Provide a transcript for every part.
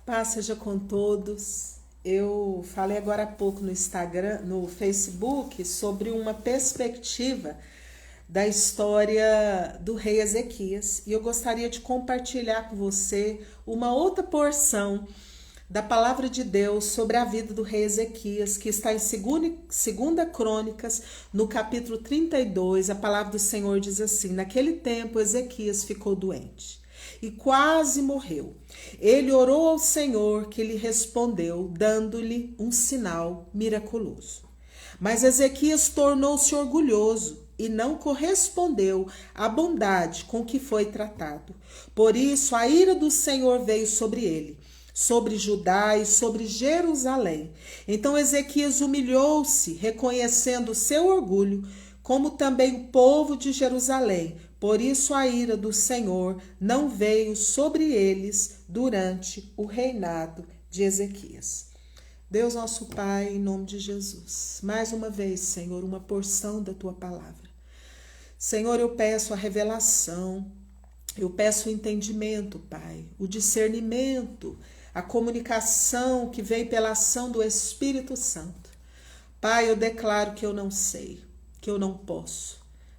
Paz seja com todos. Eu falei agora há pouco no Instagram, no Facebook, sobre uma perspectiva da história do rei Ezequias. E eu gostaria de compartilhar com você uma outra porção da palavra de Deus sobre a vida do rei Ezequias, que está em 2 Crônicas, no capítulo 32. A palavra do Senhor diz assim: naquele tempo Ezequias ficou doente e quase morreu. Ele orou ao Senhor, que lhe respondeu, dando-lhe um sinal miraculoso. Mas Ezequias tornou-se orgulhoso e não correspondeu à bondade com que foi tratado. Por isso a ira do Senhor veio sobre ele, sobre Judá e sobre Jerusalém. Então Ezequias humilhou-se, reconhecendo o seu orgulho, como também o povo de Jerusalém. Por isso a ira do Senhor não veio sobre eles durante o reinado de Ezequias. Deus nosso Pai, em nome de Jesus, mais uma vez, Senhor, uma porção da Tua palavra. Senhor, eu peço a revelação, eu peço o entendimento, Pai, o discernimento, a comunicação que vem pela ação do Espírito Santo. Pai, eu declaro que eu não sei, que eu não posso,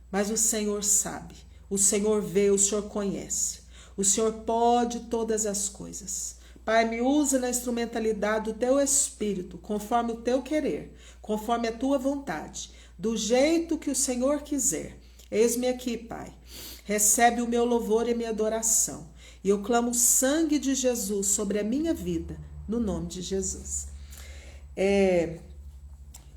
mas o Senhor sabe, o Senhor vê, o Senhor conhece, o Senhor pode todas as coisas. Pai, me usa na instrumentalidade do Teu Espírito, conforme o Teu querer, conforme a Tua vontade, do jeito que o Senhor quiser. Eis-me aqui, Pai, recebe o meu louvor e a minha adoração, e eu clamo o sangue de Jesus sobre a minha vida, no nome de Jesus.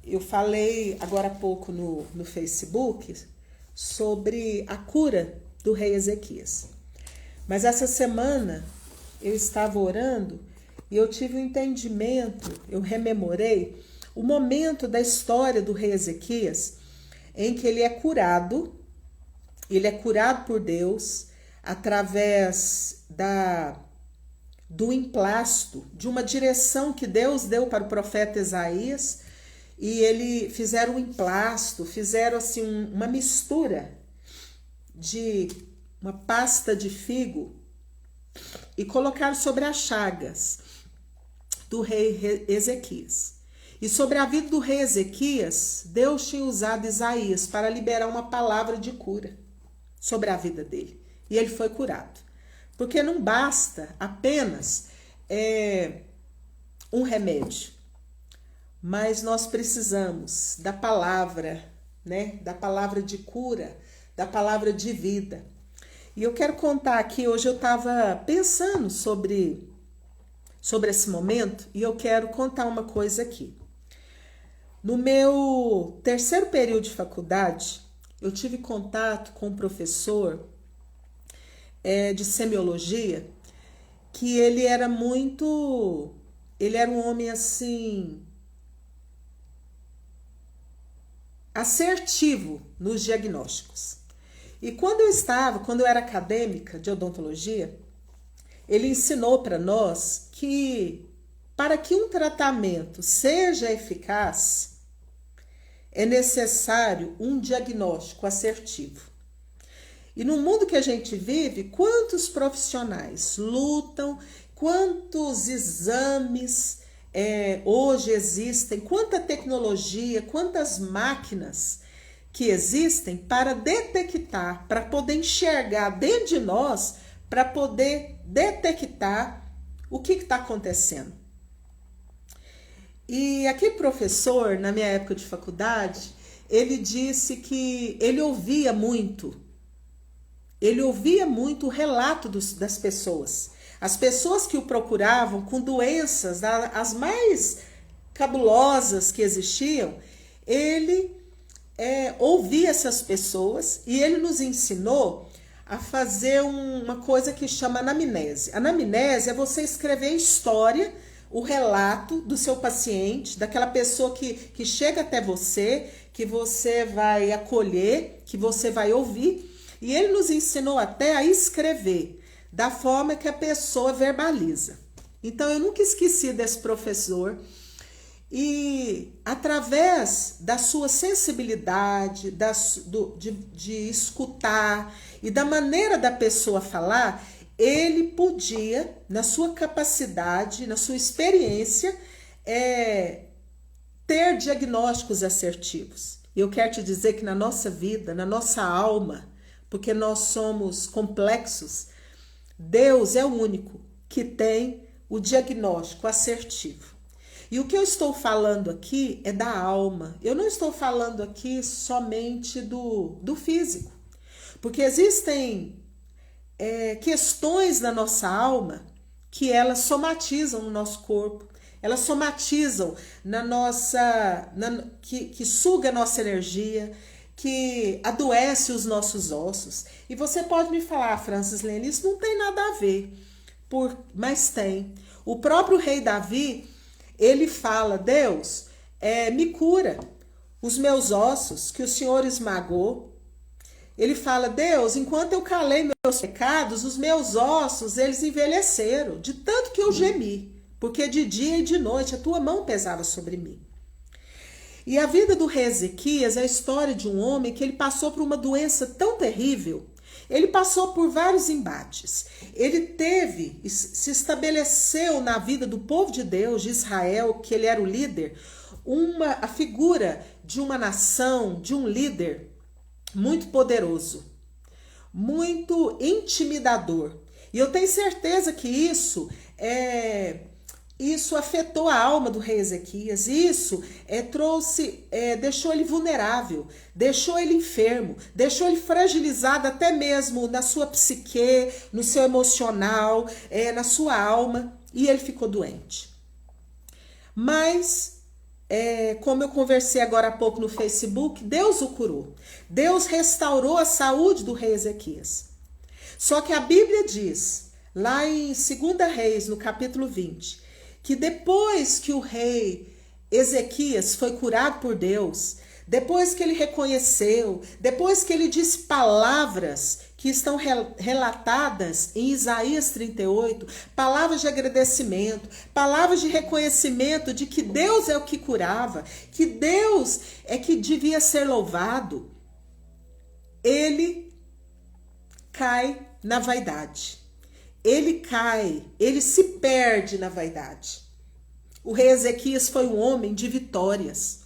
Eu falei agora há pouco no Facebook sobre a cura do rei Ezequias. Mas essa semana eu estava orando e eu tive um entendimento, eu rememorei o momento da história do rei Ezequias em que ele é curado por Deus através do emplasto, de uma direção que Deus deu para o profeta Isaías. E ele fizeram um emplasto, fizeram assim uma mistura de uma pasta de figo e colocaram sobre as chagas do rei Ezequias. E sobre a vida do rei Ezequias, Deus tinha usado Isaías para liberar uma palavra de cura sobre a vida dele. E ele foi curado. Porque não basta apenas um remédio. Mas nós precisamos da palavra, né? Da palavra de cura, da palavra de vida. E eu quero contar aqui, hoje eu estava pensando sobre esse momento e eu quero contar uma coisa aqui. No meu terceiro período de faculdade, eu tive contato com um professor de semiologia, que ele era um homem assim, assertivo nos diagnósticos. E quando eu era acadêmica de odontologia, ele ensinou para nós que para que um tratamento seja eficaz, é necessário um diagnóstico assertivo. E no mundo que a gente vive, quantos profissionais lutam, quantos exames hoje existem, quanta tecnologia, quantas máquinas que existem para detectar, para poder enxergar dentro de nós, para poder detectar o que está acontecendo. E aquele professor, na minha época de faculdade, ele disse que ele ouvia muito o relato das pessoas. As pessoas que o procuravam com doenças, as mais cabulosas que existiam, ele ouvia essas pessoas e ele nos ensinou a fazer uma coisa que chama anamnese. Anamnese é você escrever a história, o relato do seu paciente, daquela pessoa que chega até você, que você vai acolher, que você vai ouvir. E ele nos ensinou até a escrever da forma que a pessoa verbaliza. Então, eu nunca esqueci desse professor. E através da sua sensibilidade, de escutar e da maneira da pessoa falar, ele podia, na sua capacidade, na sua experiência, ter diagnósticos assertivos. E eu quero te dizer que na nossa vida, na nossa alma, porque nós somos complexos, Deus é o único que tem o diagnóstico assertivo. E o que eu estou falando aqui é da alma. Eu não estou falando aqui somente do físico. Porque existem questões na nossa alma que elas somatizam no nosso corpo. Elas somatizam na nossa... que suga a nossa energia, que adoece os nossos ossos. E você pode me falar, Francis Lene, isso não tem nada a ver. Mas tem. O próprio rei Davi, ele fala, Deus, me cura os meus ossos que o Senhor esmagou. Ele fala, Deus, enquanto eu calei meus pecados, os meus ossos, eles envelheceram, de tanto que eu gemi, porque de dia e de noite a tua mão pesava sobre mim. E a vida do rei Ezequias é a história de um homem que ele passou por uma doença tão terrível. Ele passou por vários embates. Ele se estabeleceu na vida do povo de Deus, de Israel, que ele era o líder, a figura de uma nação, de um líder muito poderoso, muito intimidador. E eu tenho certeza que isso afetou a alma do rei Ezequias. Isso deixou ele vulnerável, deixou ele enfermo, deixou ele fragilizado até mesmo na sua psique, no seu emocional, na sua alma, e ele ficou doente. Mas, como eu conversei agora há pouco no Facebook, Deus o curou. Deus restaurou a saúde do rei Ezequias. Só que a Bíblia diz, lá em 2 Reis, no capítulo 20, que depois que o rei Ezequias foi curado por Deus, depois que ele reconheceu, depois que ele disse palavras que estão relatadas em Isaías 38, palavras de agradecimento, palavras de reconhecimento de que Deus é o que curava, que Deus é que devia ser louvado, ele cai na vaidade. Ele se perde na vaidade. O rei Ezequias foi um homem de vitórias.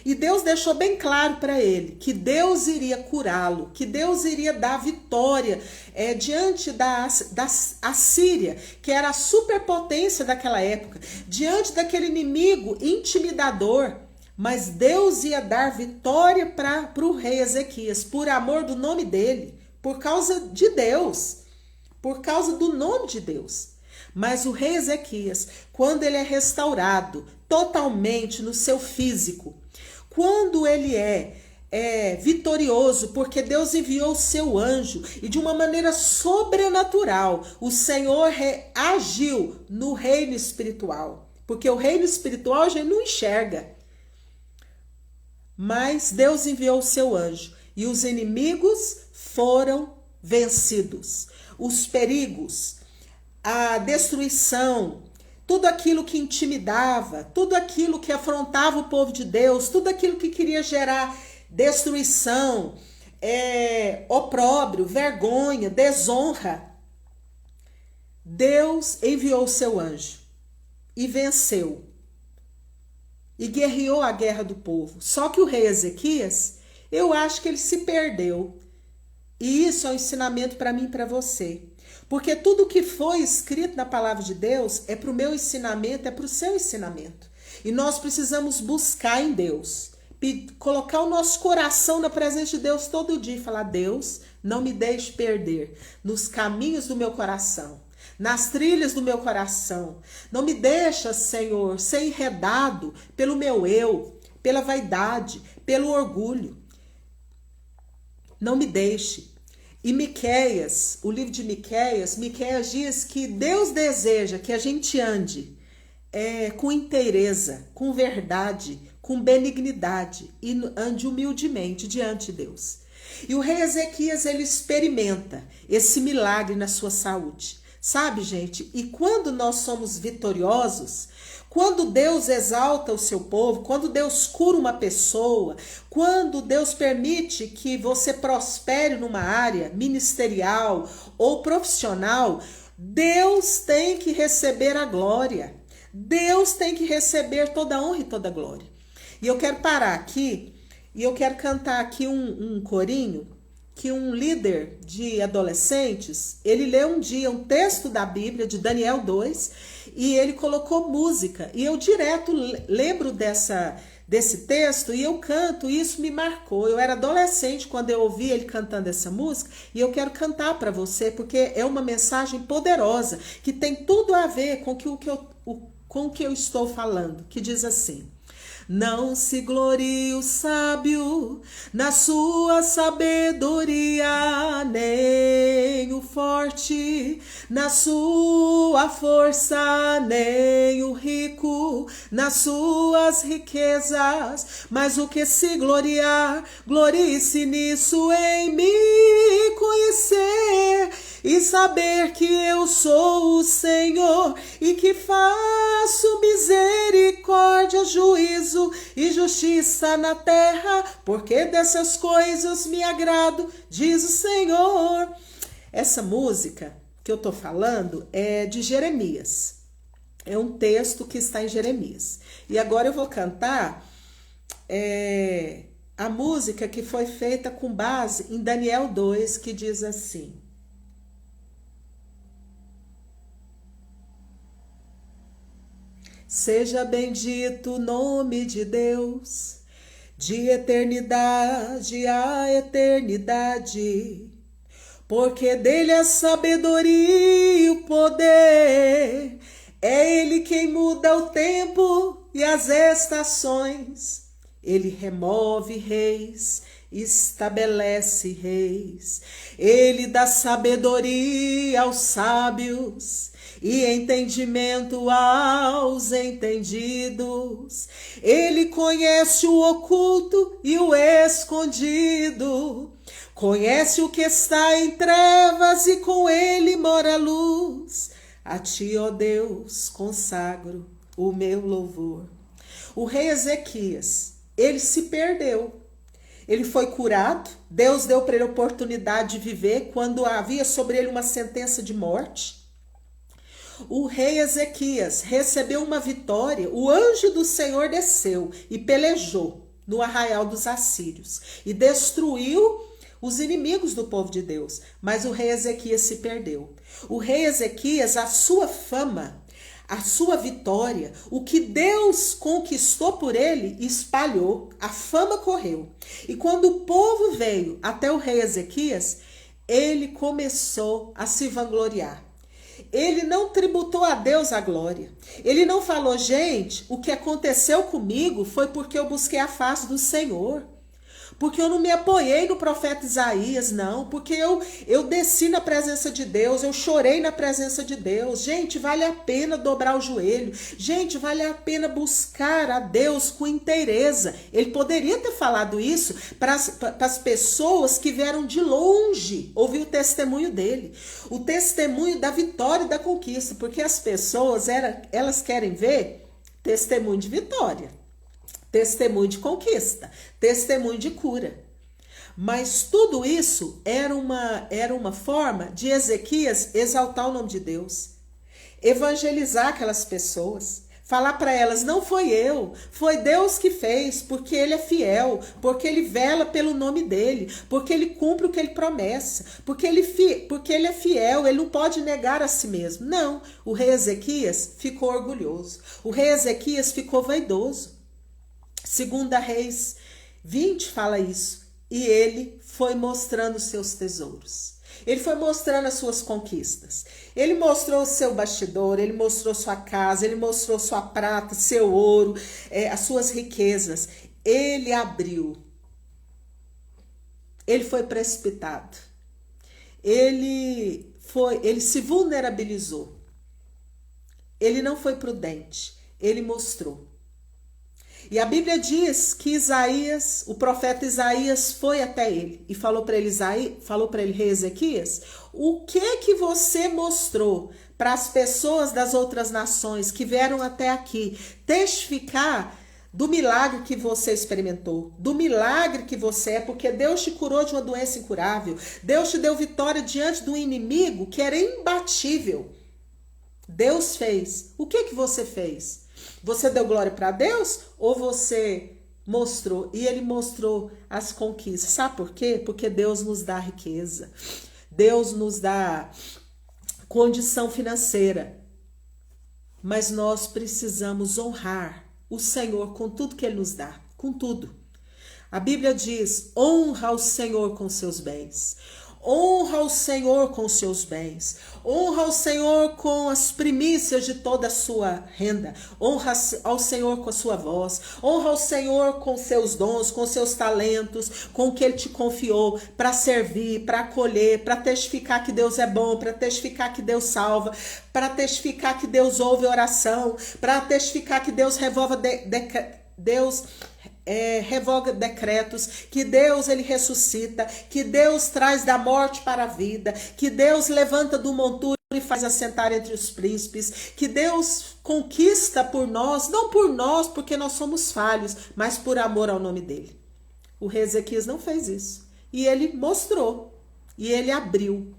E Deus deixou bem claro para ele que Deus iria curá-lo, que Deus iria dar vitória diante da Assíria, que era a superpotência daquela época, diante daquele inimigo intimidador. Mas Deus ia dar vitória para o rei Ezequias, por amor do nome dele, por causa de Deus, por causa do nome de Deus. Mas o rei Ezequias, quando ele é restaurado totalmente no seu físico, quando ele é vitorioso, porque Deus enviou o seu anjo e de uma maneira sobrenatural, o Senhor agiu no reino espiritual, porque o reino espiritual a gente não enxerga, mas Deus enviou o seu anjo e os inimigos foram vencidos. Os perigos, a destruição, tudo aquilo que intimidava, tudo aquilo que afrontava o povo de Deus, tudo aquilo que queria gerar destruição, opróbrio, vergonha, desonra, Deus enviou o seu anjo e venceu. E guerreou a guerra do povo. Só que o rei Ezequias, eu acho que ele se perdeu. E isso é um ensinamento para mim e para você. Porque tudo que foi escrito na palavra de Deus é para o meu ensinamento, é para o seu ensinamento. E nós precisamos buscar em Deus. Colocar o nosso coração na presença de Deus todo dia e falar, Deus, não me deixe perder nos caminhos do meu coração, nas trilhas do meu coração. Não me deixa, Senhor, ser enredado pelo meu eu, pela vaidade, pelo orgulho. Não me deixe. E Miqueias, o livro de Miqueias diz que Deus deseja que a gente ande com inteireza, com verdade, com benignidade e ande humildemente diante de Deus. E o rei Ezequias, ele experimenta esse milagre na sua saúde. Sabe, gente? E quando nós somos vitoriosos, quando Deus exalta o seu povo, quando Deus cura uma pessoa, quando Deus permite que você prospere numa área ministerial ou profissional, Deus tem que receber a glória. Deus tem que receber toda a honra e toda a glória. E eu quero parar aqui e eu quero cantar aqui um corinho que um líder de adolescentes, ele leu um dia um texto da Bíblia, de Daniel 2, e ele colocou música. E eu direto lembro desse texto e eu canto, e isso me marcou. Eu era adolescente quando eu ouvi ele cantando essa música, e eu quero cantar para você, porque é uma mensagem poderosa, que tem tudo a ver com o que eu estou falando, que diz assim: não se glorie o sábio na sua sabedoria, nem o forte na sua força, nem o rico nas suas riquezas, mas o que se gloriar, glorie-se nisso, em me conhecer e saber que eu sou o Senhor e que faço misericórdia, juízo e justiça na terra, porque dessas coisas me agrado, diz o Senhor. Essa música que eu tô falando é de Jeremias. É um texto que está em Jeremias. E agora eu vou cantar a música que foi feita com base em Daniel 2, que diz assim: seja bendito o nome de Deus, de eternidade a eternidade, porque dele a sabedoria e o poder. É ele quem muda o tempo e as estações. Ele remove reis, estabelece reis. Ele dá sabedoria aos sábios e entendimento aos entendidos. Ele conhece o oculto e o escondido. Conhece o que está em trevas e com ele mora a luz. A ti, ó Deus, consagro o meu louvor. O rei Ezequias, ele se perdeu. Ele foi curado. Deus deu para ele a oportunidade de viver quando havia sobre ele uma sentença de morte. O rei Ezequias recebeu uma vitória. O anjo do Senhor desceu e pelejou no arraial dos assírios e destruiu os inimigos do povo de Deus. Mas o rei Ezequias se perdeu. O rei Ezequias, a sua fama, a sua vitória, o que Deus conquistou por ele, espalhou, a fama correu. E quando o povo veio até o rei Ezequias, ele começou a se vangloriar. Ele não tributou a Deus a glória. Ele não falou, gente, o que aconteceu comigo foi porque eu busquei a face do Senhor. Porque eu não me apoiei no profeta Isaías, não. Porque eu desci na presença de Deus, eu chorei na presença de Deus. Gente, vale a pena dobrar o joelho. Gente, vale a pena buscar a Deus com inteireza. Ele poderia ter falado isso para as pessoas que vieram de longe ouvir o testemunho dele. O testemunho da vitória e da conquista. Porque as pessoas, elas querem ver testemunho de vitória. Testemunho de conquista, testemunho de cura. Mas tudo isso era uma forma de Ezequias exaltar o nome de Deus, evangelizar aquelas pessoas, falar para elas, não foi eu, foi Deus que fez, porque ele é fiel, porque ele vela pelo nome dele, porque ele cumpre o que ele promessa, porque ele é fiel, ele não pode negar a si mesmo. Não, o rei Ezequias ficou orgulhoso, o rei Ezequias ficou vaidoso. 2 Reis 20 fala isso. E ele foi mostrando os seus tesouros. Ele foi mostrando as suas conquistas. Ele mostrou o seu bastidor, ele mostrou sua casa, ele mostrou sua prata, seu ouro, as suas riquezas. Ele abriu. Ele foi precipitado. Ele se vulnerabilizou. Ele não foi prudente. Ele mostrou. E a Bíblia diz que Isaías, o profeta Isaías, foi até ele e falou para ele, rei Ezequias, o que você mostrou para as pessoas das outras nações que vieram até aqui testificar do milagre que você experimentou, do milagre que você é, porque Deus te curou de uma doença incurável, Deus te deu vitória diante do inimigo que era imbatível. Deus fez. O que você fez? Você deu glória para Deus ou você mostrou? E ele mostrou as conquistas. Sabe por quê? Porque Deus nos dá riqueza. Deus nos dá condição financeira. Mas nós precisamos honrar o Senhor com tudo que Ele nos dá. Com tudo. A Bíblia diz, honra o Senhor com seus bens. Honra o Senhor com seus bens. Honra o Senhor com as primícias de toda a sua renda. Honra ao Senhor com a sua voz. Honra o Senhor com seus dons, com seus talentos, com o que Ele te confiou para servir, para acolher, para testificar que Deus é bom, para testificar que Deus salva, para testificar que Deus ouve oração, para testificar que Deus revoga decretos, que Deus ele ressuscita, que Deus traz da morte para a vida, que Deus levanta do monturo e faz assentar entre os príncipes, que Deus conquista por nós, não por nós porque nós somos falhos, mas por amor ao nome dele. O rei Ezequias não fez isso. E ele mostrou, e ele abriu.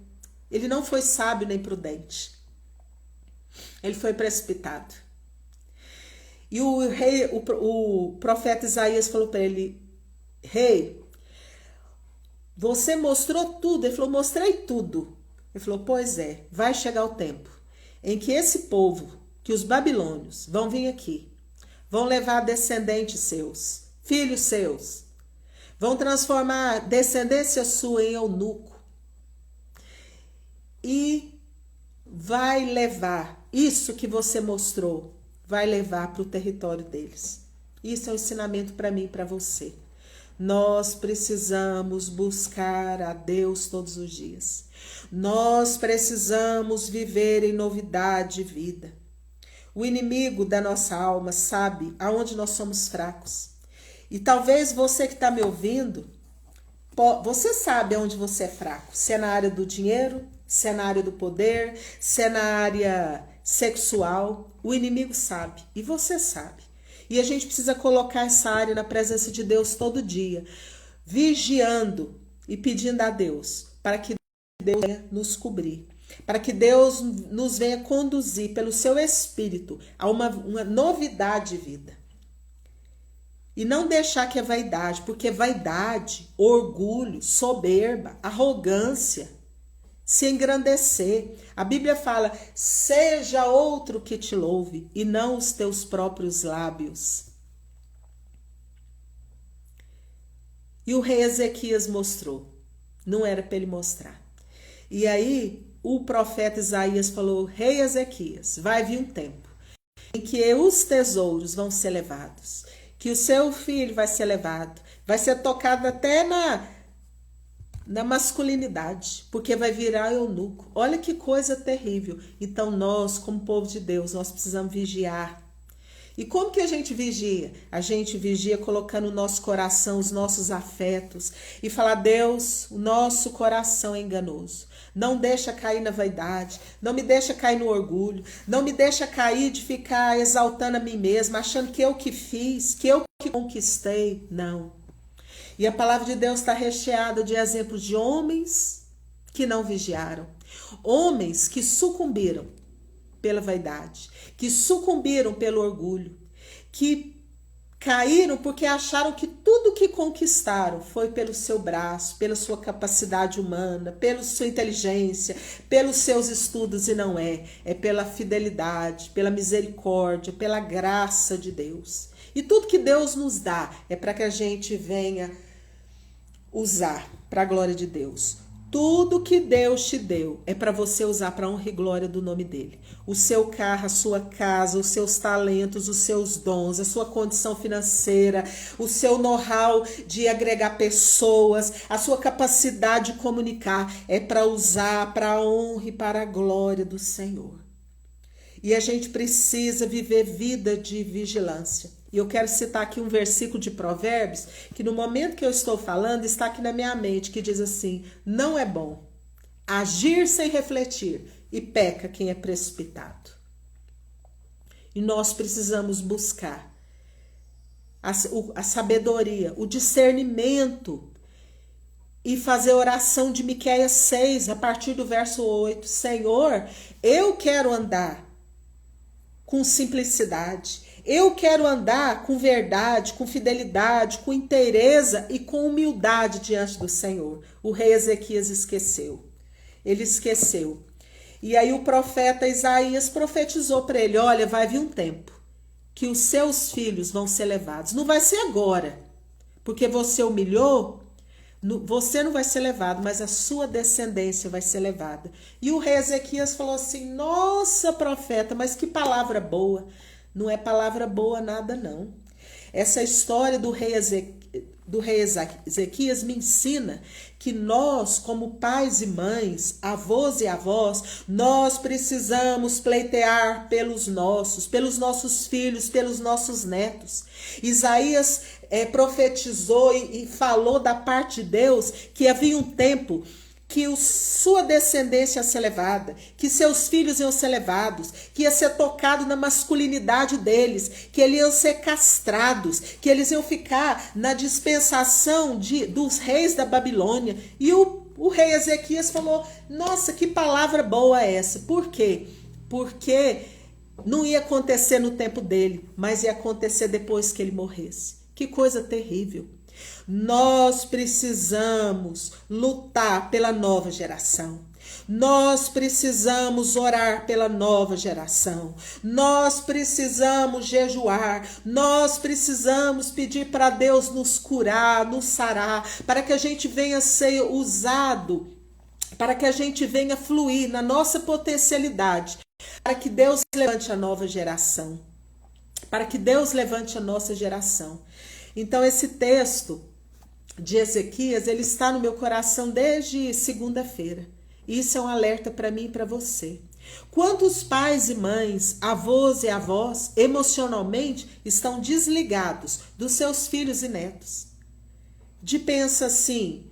Ele não foi sábio nem prudente. Ele foi precipitado. E o profeta Isaías falou para ele, rei, você mostrou tudo. Ele falou, mostrei tudo. Ele falou, pois é, vai chegar o tempo em que esse povo, que os babilônios vão vir aqui, vão levar descendentes seus, filhos seus, vão transformar a descendência sua em eunuco e vai levar isso que você mostrou, vai levar para o território deles. Isso é um ensinamento para mim e para você. Nós precisamos buscar a Deus todos os dias. Nós precisamos viver em novidade de vida. O inimigo da nossa alma sabe aonde nós somos fracos. E talvez você que está me ouvindo, você sabe aonde você é fraco. Se é na área do dinheiro, se é na área do poder, se é na área sexual, o inimigo sabe e você sabe. E a gente precisa colocar essa área na presença de Deus todo dia, vigiando e pedindo a Deus para que Deus venha nos cobrir, para que Deus nos venha conduzir pelo seu Espírito a uma novidade de vida. E não deixar que é vaidade, porque vaidade, orgulho, soberba, arrogância, se engrandecer. A Bíblia fala, seja outro que te louve e não os teus próprios lábios. E o rei Ezequias mostrou. Não era para ele mostrar. E aí o profeta Isaías falou, rei Ezequias, vai vir um tempo em que os tesouros vão ser levados, que o seu filho vai ser levado, vai ser tocado até na masculinidade, porque vai virar eunuco. Olha que coisa terrível. Então nós, como povo de Deus, nós precisamos vigiar. E como que a gente vigia? A gente vigia colocando o nosso coração, os nossos afetos e falar, Deus, o nosso coração é enganoso. Não deixa cair na vaidade, não me deixa cair no orgulho, não me deixa cair de ficar exaltando a mim mesma, achando que eu que fiz, que eu que conquistei. Não. E a palavra de Deus está recheada de exemplos de homens que não vigiaram. Homens que sucumbiram pela vaidade, que sucumbiram pelo orgulho, que caíram porque acharam que tudo que conquistaram foi pelo seu braço, pela sua capacidade humana, pela sua inteligência, pelos seus estudos, e não é. É pela fidelidade, pela misericórdia, pela graça de Deus. E tudo que Deus nos dá é para que a gente venha usar para a glória de Deus. Tudo que Deus te deu é para você usar para a honra e glória do nome dele. O seu carro, a sua casa, os seus talentos, os seus dons, a sua condição financeira, o seu know-how de agregar pessoas, a sua capacidade de comunicar é para usar para a honra e para a glória do Senhor. E a gente precisa viver vida de vigilância. E eu quero citar aqui um versículo de Provérbios, que no momento que eu estou falando, está aqui na minha mente, que diz assim: não é bom agir sem refletir, e peca quem é precipitado. E nós precisamos buscar a sabedoria, o discernimento, e fazer a oração de Miqueias 6, a partir do verso 8. Senhor, eu quero andar com simplicidade. Eu quero andar com verdade, com fidelidade, com inteireza e com humildade diante do Senhor. O rei Ezequias esqueceu. Ele esqueceu. E aí o profeta Isaías profetizou para ele: olha, vai vir um tempo que os seus filhos vão ser levados. Não vai ser agora, porque você humilhou. Você não vai ser levado, mas a sua descendência vai ser levada. E o rei Ezequias falou assim: nossa, profeta, mas que palavra boa. Não é palavra boa nada, não. Essa história do rei Ezequias me ensina que nós, como pais e mães, avós e avós, nós precisamos pleitear pelos nossos filhos, pelos nossos netos. Isaías profetizou e falou da parte de Deus que havia um tempo que sua descendência ia ser levada, que seus filhos iam ser levados, que ia ser tocado na masculinidade deles, que eles iam ser castrados, que eles iam ficar na dispensação dos reis da Babilônia. E o rei Ezequias falou: nossa, que palavra boa é essa. Por quê? Porque não ia acontecer no tempo dele, mas ia acontecer depois que ele morresse. Que coisa terrível. Nós precisamos lutar pela nova geração. Nós precisamos orar pela nova geração. Nós precisamos jejuar. Nós precisamos pedir para Deus nos curar, nos sarar, para que a gente venha ser usado, para que a gente venha fluir na nossa potencialidade, para que Deus levante a nova geração, para que Deus levante a nossa geração. Então esse texto de Ezequias, ele está no meu coração desde segunda-feira. Isso é um alerta para mim e para você. Quantos pais e mães, avós e avós, emocionalmente estão desligados dos seus filhos e netos? De pensa assim: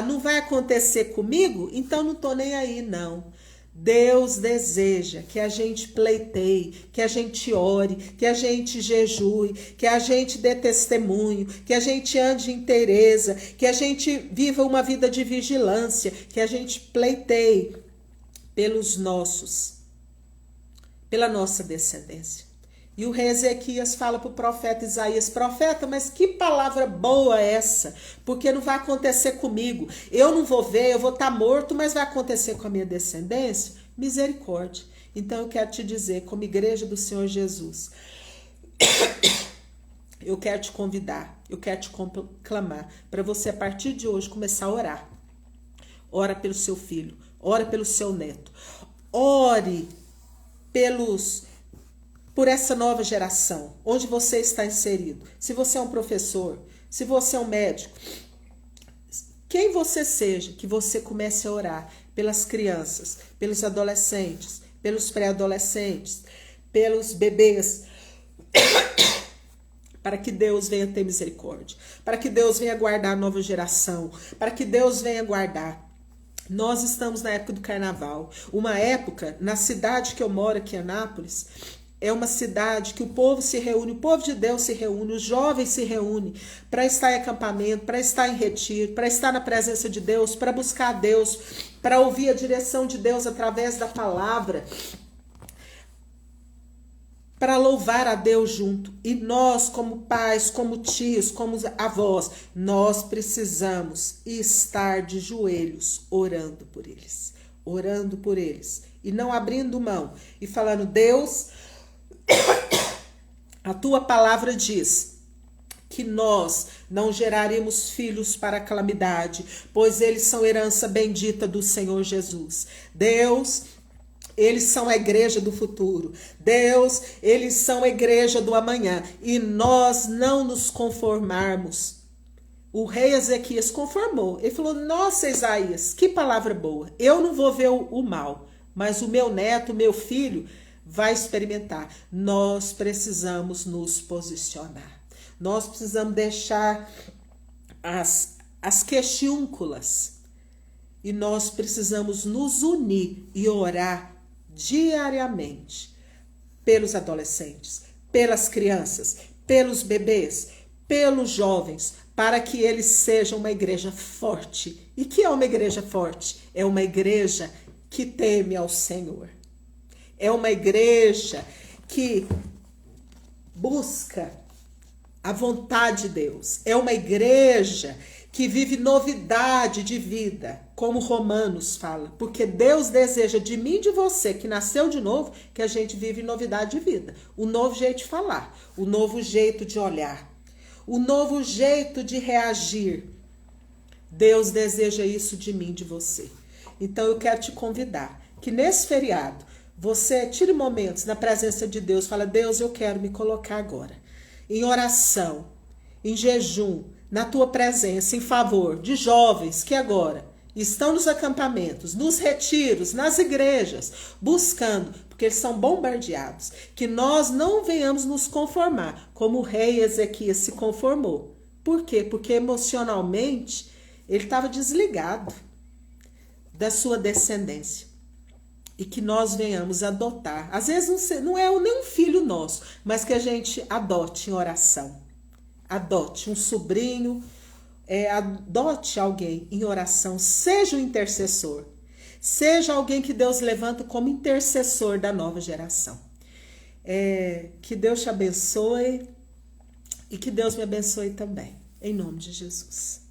não vai acontecer comigo? Então não estou nem aí, não. Deus deseja que a gente pleiteie, que a gente ore, que a gente jejue, que a gente dê testemunho, que a gente ande em inteireza, que a gente viva uma vida de vigilância, que a gente pleiteie pela nossa descendência. E o rei Ezequias fala para o profeta Isaías: profeta, mas que palavra boa é essa? Porque não vai acontecer comigo. Eu não vou ver, eu vou estar morto, mas vai acontecer com a minha descendência? Misericórdia. Então eu quero te dizer, como igreja do Senhor Jesus, eu quero te convidar, eu quero te clamar para você a partir de hoje começar a orar. Ora pelo seu filho, ora pelo seu neto, ore por essa nova geração, onde você está inserido. Se você é um professor, se você é um médico, quem você seja, que você comece a orar pelas crianças, pelos adolescentes, pelos pré-adolescentes, pelos bebês, para que Deus venha ter misericórdia, para que Deus venha guardar a nova geração, para que Deus venha guardar. Nós estamos na época do carnaval, uma época, na cidade que eu moro aqui, Anápolis, é uma cidade que o povo se reúne, o povo de Deus se reúne, os jovens se reúnem para estar em acampamento, para estar em retiro, para estar na presença de Deus, para buscar a Deus, para ouvir a direção de Deus através da palavra, para louvar a Deus junto. E nós, como pais, como tios, como avós, nós precisamos estar de joelhos orando por eles, e não abrindo mão e falando: Deus, a tua palavra diz que nós não geraremos filhos para a calamidade, pois eles são herança bendita do Senhor Jesus. Deus, eles são a igreja do futuro. Deus, eles são a igreja do amanhã. E nós não nos conformarmos. O rei Ezequias conformou. Ele falou: nossa, Isaías, que palavra boa. Eu não vou ver o mal, mas o meu neto, o meu filho, vai experimentar. Nós precisamos nos posicionar. Nós precisamos deixar as questiúnculas e nós precisamos nos unir e orar diariamente pelos adolescentes, pelas crianças, pelos bebês, pelos jovens, para que eles sejam uma igreja forte. E que é uma igreja forte? É uma igreja que teme ao Senhor. É uma igreja que busca a vontade de Deus. É uma igreja que vive novidade de vida, como Romanos fala. Porque Deus deseja de mim e de você, que nasceu de novo, que a gente vive novidade de vida. O novo jeito de falar, o novo jeito de olhar, o novo jeito de reagir. Deus deseja isso de mim e de você. Então eu quero te convidar que nesse feriado você tire momentos na presença de Deus. Fala, Deus, eu quero me colocar agora em oração, em jejum, na tua presença, em favor de jovens que agora estão nos acampamentos, nos retiros, nas igrejas, buscando, porque eles são bombardeados, que nós não venhamos nos conformar, como o rei Ezequias se conformou. Por quê? Porque emocionalmente ele estava desligado da sua descendência. E que nós venhamos adotar. Às vezes não é nem um filho nosso, mas que a gente adote em oração. Adote um sobrinho, adote alguém em oração. Seja um intercessor. Seja alguém que Deus levanta como intercessor da nova geração. Que Deus te abençoe e que Deus me abençoe também. Em nome de Jesus.